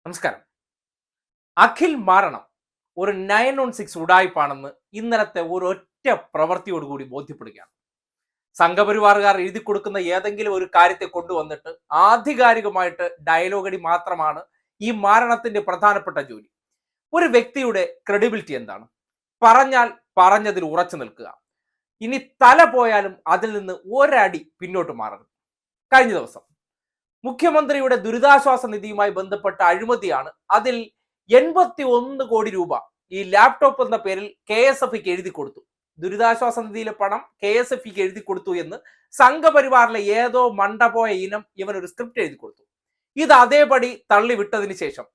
നമസ്കാരം. അഖിൽ മാരണം ഒരു 916 ഉഡായിപ്പാണെന്ന് ഇന്നലത്തെ ഒരൊറ്റ പ്രവൃത്തിയോടുകൂടി ബോധ്യപ്പെടുകയാണ്. സംഘപരിവാറുകാർ എഴുതി കൊടുക്കുന്ന ഏതെങ്കിലും ഒരു കാര്യത്തെ കൊണ്ടുവന്നിട്ട് ആധികാരികമായിട്ട് ഡയലോഗടി മാത്രമാണ് ഈ മാരണത്തിന്റെ പ്രധാനപ്പെട്ട ജോലി. ഒരു വ്യക്തിയുടെ ക്രെഡിബിലിറ്റി എന്താണ്? പറഞ്ഞാൽ പറഞ്ഞതിൽ ഉറച്ചു നിൽക്കുക. ഇനി തല പോയാലും അതിൽ നിന്ന് ഒരടി പിന്നോട്ട് മാറരുത്. കഴിഞ്ഞ ദിവസം മുഖ്യമന്ത്രിയുടെ ദുരിതാശ്വാസ നിധിയുമായി ബന്ധപ്പെട്ട അഴിമതിയാണ്. അതിൽ 81 കോടി രൂപ ഈ ലാപ്ടോപ്പ് എന്ന പേരിൽ KSFക്ക് എഴുതി കൊടുത്തു. ദുരിതാശ്വാസ നിധിയിലെ പണം KSFക്ക് എഴുതി കൊടുത്തു എന്ന് സംഘപരിവാറിലെ ഏതോ മണ്ടപോയ ഇനം ഇവനൊരു സ്ക്രിപ്റ്റ് എഴുതി കൊടുത്തു. ഇത് അതേപടി തള്ളിവിട്ടതിന് ശേഷം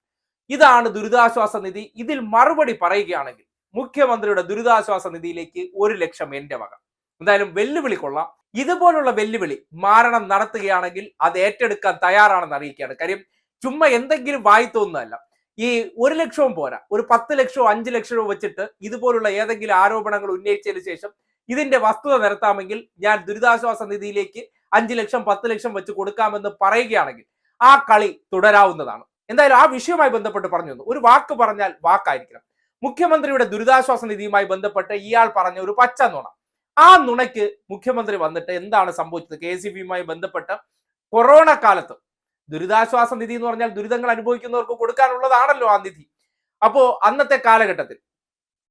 ഇതാണ് ദുരിതാശ്വാസ നിധി, ഇതിൽ മറുപടി പറയുകയാണെങ്കിൽ മുഖ്യമന്ത്രിയുടെ ദുരിതാശ്വാസ നിധിയിലേക്ക് 1 ലക്ഷം എന്റെ വക. എന്തായാലും വെല്ലുവിളി കൊള്ളാം. ഇതുപോലുള്ള വെല്ലുവിളി മാരണം നടത്തുകയാണെങ്കിൽ അത് ഏറ്റെടുക്കാൻ തയ്യാറാണെന്ന് അറിയിക്കുകയാണ്. കാര്യം ചുമ്മാ എന്തെങ്കിലും വായി തോന്നുന്നതല്ല. ഈ 1 ലക്ഷവും പോരാ, ഒരു 10 ലക്ഷമോ 5 ലക്ഷമോ വെച്ചിട്ട് ഇതുപോലുള്ള ഏതെങ്കിലും ആരോപണങ്ങൾ ഉന്നയിച്ചതിന് ശേഷം ഇതിന്റെ വസ്തുത നിരത്താമെങ്കിൽ ഞാൻ ദുരിതാശ്വാസ നിധിയിലേക്ക് 5 ലക്ഷം 10 ലക്ഷം വെച്ച് കൊടുക്കാമെന്ന് പറയുകയാണെങ്കിൽ ആ കളി തുടരാവുന്നതാണ്. എന്തായാലും ആ വിഷയവുമായി ബന്ധപ്പെട്ട് പറഞ്ഞു തന്നു. ഒരു വാക്ക് പറഞ്ഞാൽ വാക്കായിരിക്കണം. മുഖ്യമന്ത്രിയുടെ ദുരിതാശ്വാസ നിധിയുമായി ബന്ധപ്പെട്ട് ഇയാൾ പറഞ്ഞ ഒരു പച്ച നുണ, ആ നുണയ്ക്ക് മുഖ്യമന്ത്രി വന്നിട്ട് എന്താണ് സംഭവിച്ചത്? KCBയുമായി ബന്ധപ്പെട്ട് കൊറോണ കാലത്ത് ദുരിതാശ്വാസ നിധി എന്ന് പറഞ്ഞാൽ ദുരിതങ്ങൾ അനുഭവിക്കുന്നവർക്ക് കൊടുക്കാനുള്ളതാണല്ലോ ആ നിധി. അപ്പോ അന്നത്തെ കാലഘട്ടത്തിൽ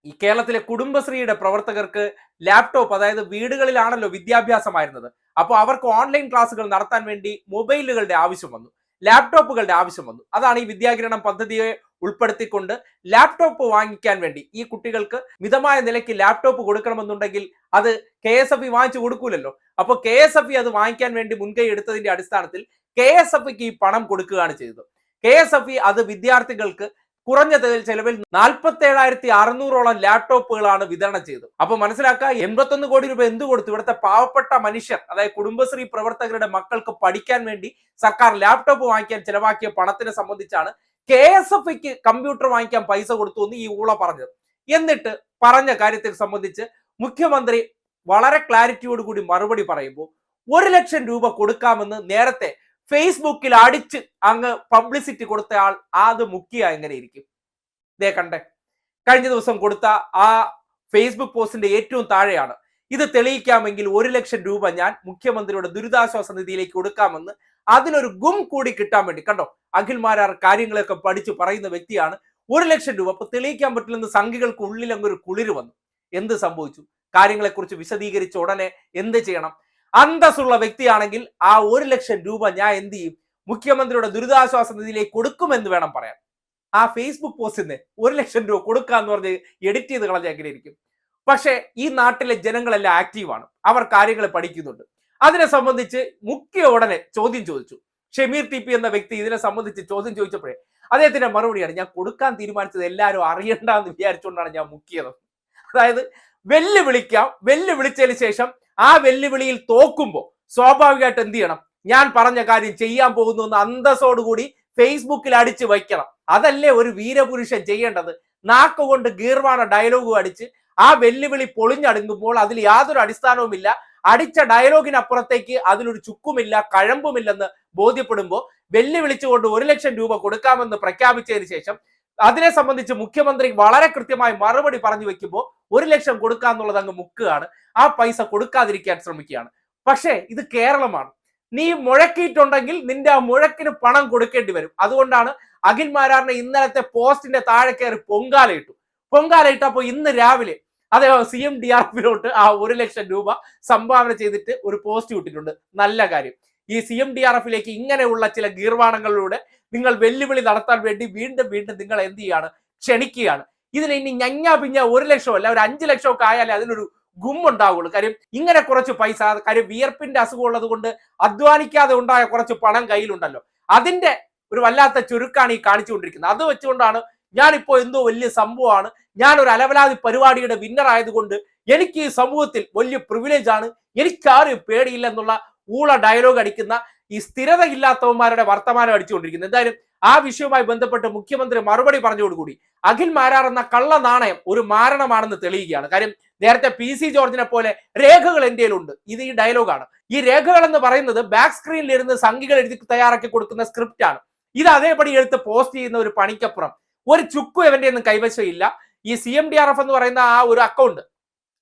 ഈ കേരളത്തിലെ കുടുംബശ്രീയുടെ പ്രവർത്തകർക്ക് ലാപ്ടോപ്പ്, അതായത് വീടുകളിലാണല്ലോ വിദ്യാഭ്യാസമായിരുന്നത്. അപ്പോൾ അവർക്ക് ഓൺലൈൻ ക്ലാസ്സുകൾ നടത്താൻ വേണ്ടി മൊബൈലുകളുടെ ആവശ്യം വന്നു, ലാപ്ടോപ്പുകളുടെ ആവശ്യം വന്നു. അതാണ് ഈ വിദ്യാകിരണം പദ്ധതിയെ ഉൾപ്പെടുത്തിക്കൊണ്ട് ലാപ്ടോപ്പ് വാങ്ങിക്കാൻ വേണ്ടി ഈ കുട്ടികൾക്ക് മിതമായ നിലയ്ക്ക് ലാപ്ടോപ്പ് കൊടുക്കണമെന്നുണ്ടെങ്കിൽ അത് KSFE വാങ്ങിച്ചു കൊടുക്കൂലല്ലോ. അപ്പോൾ KSFE അത് വാങ്ങിക്കാൻ വേണ്ടി മുൻകൈ എടുത്തതിന്റെ അടിസ്ഥാനത്തിൽ KSFEക്ക് ഈ പണം കൊടുക്കുകയാണ് ചെയ്തത്. KSFE അത് വിദ്യാർത്ഥികൾക്ക് കുറഞ്ഞ ചെലവിൽ 47,600ഓളം ലാപ്ടോപ്പുകളാണ് വിതരണം ചെയ്തത്. അപ്പൊ മനസ്സിലാക്കുക, 81 കോടി രൂപ എന്ത് കൊടുത്തു? ഇവിടുത്തെ പാവപ്പെട്ട മനുഷ്യർ, അതായത് കുടുംബശ്രീ പ്രവർത്തകരുടെ മക്കൾക്ക് പഠിക്കാൻ വേണ്ടി സർക്കാർ ലാപ്ടോപ്പ് വാങ്ങിക്കാൻ ചെലവാക്കിയ പണത്തിനെ സംബന്ധിച്ചാണ് KSFEക്ക് കമ്പ്യൂട്ടർ വാങ്ങിക്കാൻ പൈസ കൊടുത്തു എന്ന് ഈ ഊള പറഞ്ഞത്. എന്നിട്ട് പറഞ്ഞ കാര്യത്തെ സംബന്ധിച്ച് മുഖ്യമന്ത്രി വളരെ ക്ലാരിറ്റിയോട് കൂടി മറുപടി പറയുമ്പോൾ 1 ലക്ഷം രൂപ കൊടുക്കാമെന്ന് നേരത്തെ ഫേസ്ബുക്കിൽ അടിച്ച് അങ്ങ് പബ്ലിസിറ്റി കൊടുത്ത ആൾ അത് മുക്കിയ എങ്ങനെ ഇരിക്കും? ഇതേ കണ്ടേ, കഴിഞ്ഞ ദിവസം കൊടുത്ത ആ ഫേസ്ബുക്ക് പോസ്റ്റിന്റെ ഏറ്റവും താഴെയാണ് ഇത് തെളിയിക്കാമെങ്കിൽ 1 ലക്ഷം രൂപ ഞാൻ മുഖ്യമന്ത്രിയുടെ ദുരിതാശ്വാസ നിധിയിലേക്ക് കൊടുക്കാമെന്ന്. അതിനൊരു ഗും കൂടി കിട്ടാൻ വേണ്ടി കണ്ടോ, അഖിൽ മാരാർ കാര്യങ്ങളൊക്കെ പഠിച്ചു പറയുന്ന വ്യക്തിയാണ്. 1 ലക്ഷം രൂപ അപ്പൊ തെളിയിക്കാൻ പറ്റില്ലെന്ന് സംഘികൾക്ക് ഉള്ളിൽ അങ്ങൊരു കുളിര് വന്നു. എന്ത് സംഭവിച്ചു? കാര്യങ്ങളെക്കുറിച്ച് വിശദീകരിച്ച ഉടനെ എന്ത് ചെയ്യണം? അന്തസ്സുള്ള വ്യക്തിയാണെങ്കിൽ ആ 1 ലക്ഷം രൂപ ഞാൻ എന്ത് ചെയ്യും? മുഖ്യമന്ത്രിയുടെ ദുരിതാശ്വാസ നിധിയിലേക്ക് കൊടുക്കുമെന്ന് വേണം പറയാൻ. ആ ഫേസ്ബുക്ക് പോസ്റ്റിന് 1 ലക്ഷം രൂപ കൊടുക്കാന്ന് പറഞ്ഞ് എഡിറ്റ് ചെയ്ത് കളഞ്ഞ എങ്ങനെ ഇരിക്കും? പക്ഷേ ഈ നാട്ടിലെ ജനങ്ങളെല്ലാം ആക്റ്റീവാണ്, അവർ കാര്യങ്ങൾ പഠിക്കുന്നുണ്ട്. അതിനെ സംബന്ധിച്ച് മുഖ്യ ഉടനെ ചോദ്യം ചോദിച്ചു. ഷമീർ TP എന്ന വ്യക്തി ഇതിനെ സംബന്ധിച്ച് ചോദ്യം ചോദിച്ചപ്പോഴേ അദ്ദേഹത്തിന്റെ മറുപടിയാണ്, ഞാൻ കൊടുക്കാൻ തീരുമാനിച്ചത് എല്ലാവരും അറിയണ്ട എന്ന് വിചാരിച്ചുകൊണ്ടാണ് ഞാൻ മുക്കിയത്. അതായത് വെല്ലുവിളിക്കാം, വെല്ലുവിളിച്ചതിന് ശേഷം ആ വെല്ലുവിളിയിൽ തോക്കുമ്പോൾ സ്വാഭാവികമായിട്ട് എന്ത് ചെയ്യണം? ഞാൻ പറഞ്ഞ കാര്യം ചെയ്യാൻ പോകുന്നു എന്ന് അന്തസ്സോടുകൂടി ഫേസ്ബുക്കിൽ അടിച്ച് വയ്ക്കണം. അതല്ലേ ഒരു വീരപുരുഷൻ ചെയ്യേണ്ടത്? നാക്കുകൊണ്ട് ഗീർവാണ ഡയലോഗും അടിച്ച് ആ വെല്ലുവിളി പൊളിഞ്ഞടുങ്ങുമ്പോൾ അതിൽ യാതൊരു അടിസ്ഥാനവുമില്ല, അടിച്ച ഡയലോഗിനപ്പുറത്തേക്ക് അതിലൊരു ചുക്കുമില്ല, കഴമ്പുമില്ലെന്ന് ബോധ്യപ്പെടുമ്പോൾ വെല്ലുവിളിച്ചുകൊണ്ട് 1 ലക്ഷം രൂപ കൊടുക്കാമെന്ന് പ്രഖ്യാപിച്ചതിന് ശേഷം അതിനെ സംബന്ധിച്ച് മുഖ്യമന്ത്രി വളരെ കൃത്യമായി മറുപടി പറഞ്ഞു വെക്കുമ്പോൾ 1 ലക്ഷം കൊടുക്കാന്നുള്ളത് അങ്ങ് മുക്കുകയാണ്, ആ പൈസ കൊടുക്കാതിരിക്കാൻ ശ്രമിക്കുകയാണ്. പക്ഷേ ഇത് കേരളമാണ്. നീ മുഴക്കിയിട്ടുണ്ടെങ്കിൽ നിന്റെ ആ മുഴക്കിന് പണം കൊടുക്കേണ്ടി വരും. അതുകൊണ്ടാണ് അഖിൽ മാരാറിന്റെ ഇന്നലത്തെ പോസ്റ്റിന്റെ താഴെ കയറി പൊങ്കാലയിട്ടപ്പോൾ ഇന്ന് രാവിലെ അദ്ദേഹം CMDRFിലോട്ട് ആ 1 ലക്ഷം രൂപ സംഭാവന ചെയ്തിട്ട് ഒരു പോസ്റ്റ് ഇട്ടിട്ടുണ്ട്. നല്ല കാര്യം. ഈ CMDRFിലേക്ക് ഇങ്ങനെയുള്ള ചില ഗീർവാണങ്ങളിലൂടെ നിങ്ങൾ വെല്ലുവിളി നടത്താൻ വേണ്ടി വീണ്ടും വീണ്ടും നിങ്ങൾ എന്ത് ചെയ്യാണ്? ക്ഷണിക്കുകയാണ്. ഇതിന് ഇനി ഞഞ്ഞാ പിഞ്ഞ 1 ലക്ഷം അല്ല, ഒരു 5 ലക്ഷമൊക്കെ ആയാലേ അതിനൊരു ഗുമ്മുണ്ടാവുള്ളൂ. കാര്യം ഇങ്ങനെ കുറച്ച് പൈസ, കാര്യം വിയർപ്പിന്റെ അസുഖം ഉള്ളത് കൊണ്ട് അധ്വാനിക്കാതെ ഉണ്ടായ കുറച്ച് പണം കയ്യിലുണ്ടല്ലോ, അതിന്റെ ഒരു വല്ലാത്ത ചുരുക്കാണ് ഈ കാണിച്ചുകൊണ്ടിരിക്കുന്നത്. അത് വെച്ചുകൊണ്ടാണ് ഞാനിപ്പോ എന്തോ വലിയ സംഭവമാണ്, ഞാൻ ഒരു അലവലാതി പരിപാടിയുടെ വിന്നർ ആയതുകൊണ്ട് എനിക്ക് ഈ സമൂഹത്തിൽ വലിയ പ്രിവിലേജ് ആണ്, എനിക്കാരും പേടിയില്ല എന്നുള്ള ഊള ഡയലോഗ് അടിക്കുന്ന ഈ സ്ഥിരതയില്ലാത്തവന്മാരുടെ വർത്തമാനം അടിച്ചുകൊണ്ടിരിക്കുന്നത്. എന്തായാലും ആ വിഷയവുമായി ബന്ധപ്പെട്ട് മുഖ്യമന്ത്രി മറുപടി പറഞ്ഞതോടുകൂടി അഖിൽ മാരാർ എന്ന കള്ള നാണയം ഒരു മാരണമാണെന്ന് തെളിയുകയാണ്. കാര്യം നേരത്തെ PC ജോർജിനെ പോലെ രേഖകൾ എൻ്റെ കയ്യിലുണ്ട്. ഇത് ഈ ഡയലോഗാണ്. ഈ രേഖകൾ എന്ന് പറയുന്നത് ബാക്ക് സ്ക്രീനിൽ ഇരുന്ന് സംഘികൾ എഴുതി തയ്യാറാക്കി കൊടുക്കുന്ന സ്ക്രിപ്റ്റ് ആണ്. ഇത് അതേപടി എടുത്ത് പോസ്റ്റ് ചെയ്യുന്ന ഒരു പണിക്കപ്പുറം ഒരു ചുക്കും ഇവന്റെ ഒന്നും കൈവശമില്ല. ഈ CMDRF എന്ന് പറയുന്ന ആ ഒരു അക്കൗണ്ട്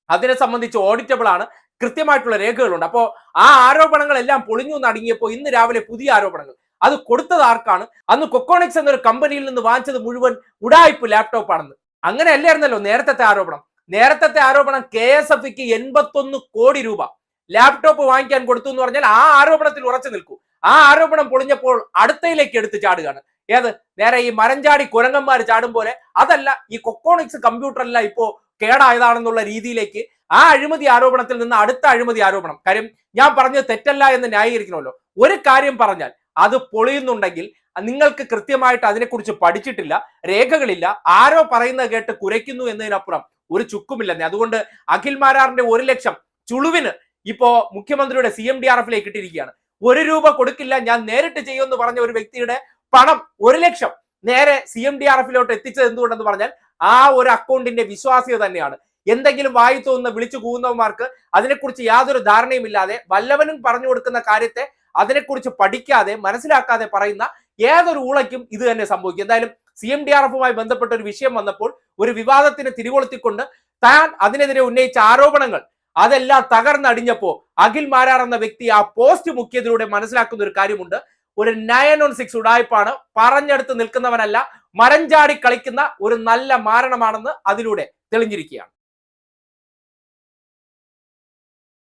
അതിനെ സംബന്ധിച്ച് ഓഡിറ്റബിൾ ആണ്, കൃത്യമായിട്ടുള്ള രേഖകളുണ്ട്. അപ്പോ ആ ആരോപണങ്ങളെല്ലാം പൊളിഞ്ഞു നടുങ്ങിയപ്പോൾ ഇന്ന് രാവിലെ പുതിയ ആരോപണങ്ങൾ. അത് കൊടുത്തത് ആർക്കാണ്? അന്ന് കൊക്കോണിക്സ് എന്നൊരു കമ്പനിയിൽ നിന്ന് വാങ്ങിച്ചത് മുഴുവൻ ഉഡായിപ്പ് ലാപ്ടോപ്പ് ആണെന്ന്. അങ്ങനെ അല്ലായിരുന്നല്ലോ നേരത്തെ ആരോപണം. നേരത്തെ ആരോപണം KSFക്ക് 81 കോടി രൂപ ലാപ്ടോപ്പ് വാങ്ങിക്കാൻ കൊടുത്തു എന്ന് പറഞ്ഞാൽ ആ ആരോപണത്തിൽ ഉറച്ചു നിൽക്കൂ. ആ ആരോപണം പൊളിഞ്ഞപ്പോൾ അടുത്തയിലേക്ക് എടുത്ത് ചാടുകയാണ്. ഏത്? നേരെ ഈ മരഞ്ചാടി കുരങ്ങന്മാർ ചാടും പോലെ. അതല്ല, ഈ കൊക്കോണിക്സ് കമ്പ്യൂട്ടറല്ല ഇപ്പോ കേടായതാണെന്നുള്ള രീതിയിലേക്ക് ആ അഴിമതി ആരോപണത്തിൽ നിന്ന് അടുത്ത അഴിമതി ആരോപണം. കാര്യം ഞാൻ പറഞ്ഞത് തെറ്റല്ല എന്ന് ന്യായീകരിക്കണമല്ലോ. ഒരു കാര്യം പറഞ്ഞാൽ അത് പൊളിയുന്നുണ്ടെങ്കിൽ നിങ്ങൾക്ക് കൃത്യമായിട്ട് അതിനെക്കുറിച്ച് പഠിച്ചിട്ടില്ല, രേഖകളില്ല, ആരോ പറയുന്നത് കേട്ട് കുരയ്ക്കുന്നു എന്നതിനപ്പുറം ഒരു ചുക്കുമില്ലെന്നേ. അതുകൊണ്ട് അഖിൽ മാരാറിന്റെ 1 ലക്ഷം ചുളുവിന് ഇപ്പോ മുഖ്യമന്ത്രിയുടെ CMDRFിലേക്ക് ഇട്ടിരിക്കുകയാണ്. 1 രൂപ കൊടുക്കില്ല, ഞാൻ നേരിട്ട് ചെയ്യുമെന്ന് പറഞ്ഞ ഒരു വ്യക്തിയുടെ പണം 1 ലക്ഷം നേരെ CMDRFിലോട്ട് എത്തിച്ചത് എന്തുകൊണ്ടെന്ന് പറഞ്ഞാൽ ആ ഒരു അക്കൗണ്ടിന്റെ വിശ്വാസ്യത തന്നെയാണ്. എന്തെങ്കിലും വായി തോന്നുന്ന വിളിച്ചു കൂവുന്നവന്മാർക്ക് അതിനെക്കുറിച്ച് യാതൊരു ധാരണയുമില്ലാതെ വല്ലവനും പറഞ്ഞു കൊടുക്കുന്ന കാര്യത്തെ അതിനെക്കുറിച്ച് പഠിക്കാതെ മനസ്സിലാക്കാതെ പറയുന്ന ഏതൊരു ഊളയ്ക്കും ഇത് തന്നെ സംഭവിക്കും. എന്തായാലും CMDRFുമായി ബന്ധപ്പെട്ട ഒരു വിഷയം വന്നപ്പോൾ ഒരു വിവാദത്തിന് തിരികൊളുത്തിക്കൊണ്ട് താൻ അതിനെതിരെ ഉന്നയിച്ച ആരോപണങ്ങൾ അതെല്ലാം തകർന്നടിഞ്ഞപ്പോ അഖിൽ മാരാർ എന്ന വ്യക്തി ആ പോസ്റ്റ് മുക്കിയതിലൂടെ മനസ്സിലാക്കുന്ന ഒരു കാര്യമുണ്ട്. ഒരു 9-on-6 ഉടായ്പാണ്, പറഞ്ഞെടുത്ത് നിൽക്കുന്നവനല്ല, മരഞ്ചാടി കളിക്കുന്ന ഒരു നല്ല മാരണമാണെന്ന് അതിലൂടെ തെളിഞ്ഞിരിക്കുകയാണ്.